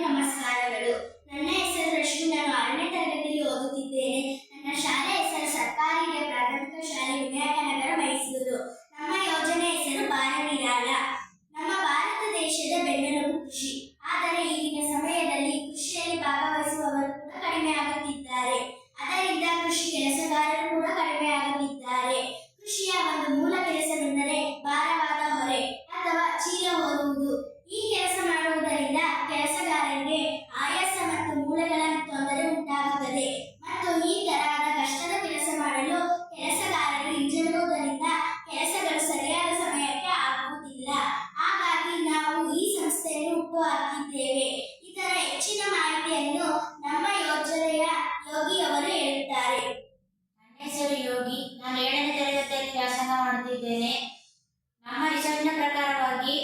ನಮಸ್ಕಾರಗಳು. ನನ್ನ ಹೆಸರು ರಶ್ಮಿ. ನಾನು 6ನೇ ತರಗತಿಯಲ್ಲಿ ಓದುತ್ತಿದ್ದೇನೆ. ನನ್ನ ಶಾಲೆ ಹೆಸರು ಸರ್ಕಾರಿ ಹಿರಿಯ ಪ್ರಾಥಮಿಕ ಶಾಲೆ ವಿನಾಯಕನಗರ, ಮೈಸೂರು. ನಮ್ಮ ಯೋಜನೆ ಹೆಸರು ಬಾಲ ನಿರಾಳ. ನಮ್ಮ ಭಾರತ ದೇಶದ ಬೆನ್ನೆಲುಬು ಕೃಷಿ. ಆದರೆ ಈಗಿನ ಸಮಯದಲ್ಲಿ ಕೃಷಿಯಲ್ಲಿ ಭಾಗವಹಿಸುವವರು ಕೂಡ ಕಡಿಮೆ ಆಗುತ್ತಿದ್ದಾರೆ. ಅದರಿಂದ ಕೃಷಿ ಕೆಲಸಗಾರರು ಕೂಡ ಕಡಿಮೆ ಆಗುತ್ತಿದ್ದಾರೆ. ಕೃಷಿಯ ಒಂದು ಮೂಲ ಕೆಲಸವೆಂದರೆ ಭಾರವಾದ ಹೊರೆ ಅಥವಾ ಚೀಲ ಹೊರುವುದು. ಈ ಕೆಲಸ ಮಾಡುವುದರಿಂದ ಕೆಲಸಗಾರರಿಗೆ ಆಯಾಸ ಮತ್ತು ಮೂಳೆಗಳ ತೊಂದರೆ ಉಂಟಾಗುತ್ತದೆ ಮತ್ತು ಈ ತರಹದ ಕಷ್ಟದ ಕೆಲಸ ಮಾಡಲು ಕೆಲಸಗಾರರು ಹಿಂಜರಿಯುವುದರಿಂದ ಕೆಲಸಗಳು ಸರಿಯಾದ ಸಮಯಕ್ಕೆ ಆಗುವುದಿಲ್ಲ. ಹಾಗಾಗಿ ನಾವು ಈ ಸಂಸ್ಥೆಯನ್ನು ಹುಟ್ಟುಹಾಕಿದ್ದೇವೆ. ಇದರ ಹೆಚ್ಚಿನ ಮಾಹಿತಿಯನ್ನು ನಮ್ಮ ಯೋಜನೆಯ ಯೋಗಿ ಅವರು ಹೇಳುತ್ತಾರೆ. ನನ್ನ ಹೆಸರು ಯೋಗಿ. ನಾನು 7ನೇ ತರಗತಿಯಲ್ಲಿ ವ್ಯಾಸಂಗ ಮಾಡುತ್ತಿದ್ದೇನೆ. ನಮ್ಮ ರಿಸರ್ಚ್ನ ಪ್ರಕಾರವಾಗಿ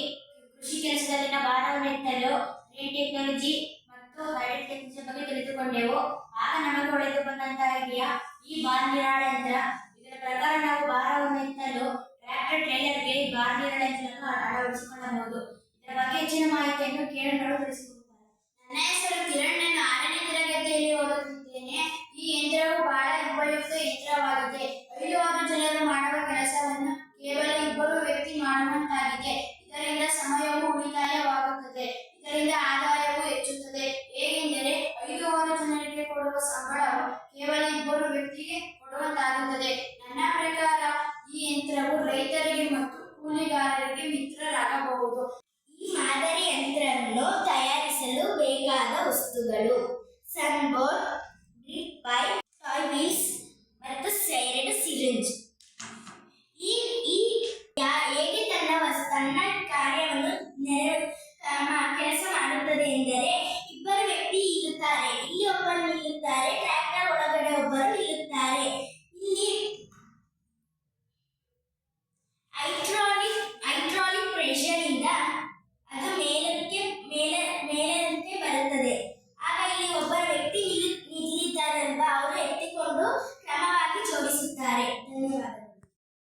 ಕೃಷಿ ಕೆಲಸದಲ್ಲಿನ ಭಾರವನ್ನು ಎತ್ತಲು ಗ್ರೀನ್ ಟೆಕ್ನಾಲಜಿ ಮತ್ತು ಹೈಡ್ರಾಲಿಕ್ ಟೆಕ್ನಾಲಜಿ ಬಗ್ಗೆ ತಿಳಿದುಕೊಂಡೆವು. ಆಗ ನಮಗೆ ಹೊಳೆದು ಬಂದಂತಹ ಐಡಿಯಾ ಈ ಬಾಲ ನಿರಾಳ ಯಂತ್ರ. ಇದರ ಪ್ರಕಾರ ನಾವು ಭಾರವನ್ನು ಎತ್ತಲು ಟ್ರ್ಯಾಕ್ಟರ್ ಟ್ರೇಲರ್ಗೆ ಬಾಲ ನಿರಾಳ ಯಂತ್ರವನ್ನು ಅಳವಡಿಸಿಕೊಳ್ಳಬಹುದು. ಇದರ ಬಗ್ಗೆ ಹೆಚ್ಚಿನ ಮಾಹಿತಿಯನ್ನು ಕೇಳಲು ತಿಳಿಸಿಕೊಡುತ್ತಾರೆ. ನನ್ನ ಹೆಸರು ಕಿರಣ್. ನಾನು 6ನೇ ತರಗತಿಯಲ್ಲಿ ಓದುತ್ತಿದ್ದೇನೆ. ಈ ಯಂತ್ರವು ಬಹಳ ಉಪಯುಕ್ತ ಯಂತ್ರವಾಗಿದೆ. 5-6 ಜನರು ಮಾಡುವ ಕೆಲಸವನ್ನು ಕೇವಲ 2 ವ್ಯಕ್ತಿ ಮಾಡುವಂತಾಗಿದೆ. ಇದರಿಂದ ಸಮಯವು ಉಳಿತಾಯವಾಗುತ್ತದೆ. ಇದರಿಂದ ಆದಾಯವು ಹೆಚ್ಚುತ್ತದೆ. ಹೇಗೆಂದರೆ 5-6 ಜನರಿಗೆ ಕೊಡುವ ಸಂಬಳವು ಕೇವಲ 2 ವ್ಯಕ್ತಿಗೆ ಕೊಡುವಂತಾಗುತ್ತದೆ. ನನ್ನ ಪ್ರಕಾರ ಈ ಯಂತ್ರವು ರೈತರಿಗೆ ಮತ್ತು ಕೂಲಿಗಾರರಿಗೆ ಮಿತ್ರರಾಗಬಹುದು. ಈ ಮಾದರಿ ಯಂತ್ರವನ್ನು ತಯಾರಿಸಲು ಬೇಕಾದ ವಸ್ತುಗಳು: ಸನ್ಬೋರ್ಡ್, ಡ್ರಿಪ್ ಪೈಪ್, ಟಾಯ್ ವೀಲ್ಸ್ ಮತ್ತು 2 ಸಿರಿಂಜ್. ಹೇಗೆ ತನ್ನ ಕಾರ್ಯವನ್ನು ಕೆಲಸ ಮಾಡುತ್ತದೆ ಎಂದರೆ